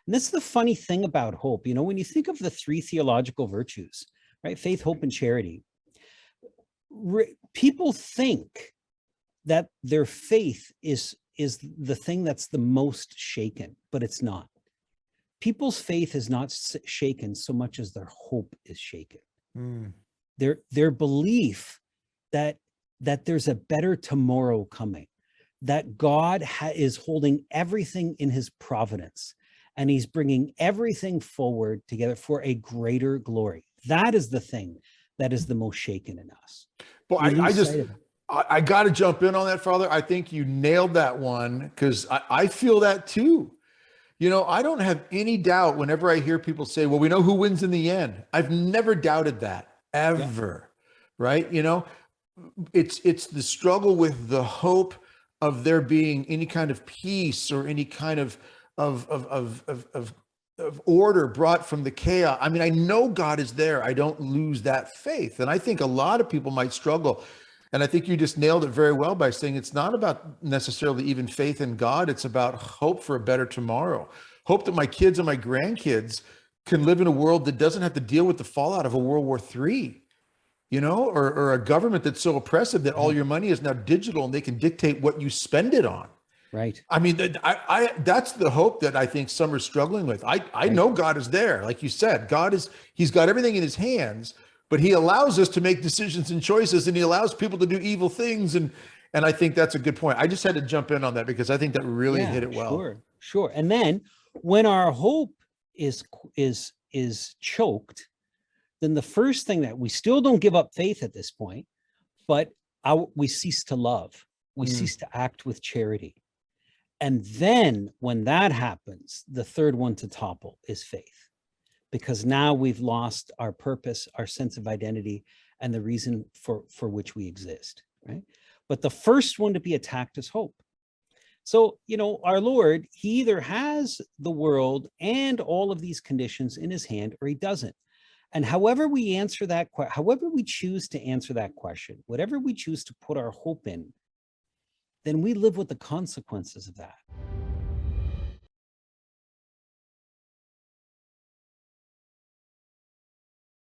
And this is the funny thing about hope. You know, when you think of the three theological virtues, right? Faith, hope, and charity. People think that their faith is the thing that's the most shaken, but it's not. People's faith is not shaken so much as their hope is shaken. Their belief that there's a better tomorrow coming, that God is holding everything in his providence, and he's bringing everything forward together for a greater glory. That is the thing that is the most shaken in us. Well, I got to jump in on that, Father. I think you nailed that one, because I feel that too. You know, I don't have any doubt whenever I hear people say, well, we know who wins in the end. I've never doubted that, ever. Yeah. Right? You know, it's the struggle with the hope of there being any kind of peace or any kind of order brought from the chaos. I mean, I know God is there. I don't lose that faith. And I think a lot of people might struggle. And I think you just nailed it very well by saying it's not about necessarily even faith in God. It's about hope for a better tomorrow. Hope that my kids and my grandkids can live in a world that doesn't have to deal with the fallout of a World War III, you know, or a government that's so oppressive that all your money is now digital and they can dictate what you spend it on. Right. I mean, that's the hope that I think some are struggling with. I know God is there. Like you said, he's got everything in his hands, but he allows us to make decisions and choices, and he allows people to do evil things. And I think that's a good point. I just had to jump in on that because I think that really hit it well. Sure. And then when our hope is choked, then the first thing that we still don't give up faith at this point, but we cease to love. We cease to act with charity. And then when that happens, the third one to topple is faith, because now we've lost our purpose, our sense of identity, and the reason for which we exist, right? But the first one to be attacked is hope. So, you know, our Lord, he either has the world and all of these conditions in his hand, or he doesn't. And however we answer that, however we choose to answer that question, whatever we choose to put our hope in, then we live with the consequences of that.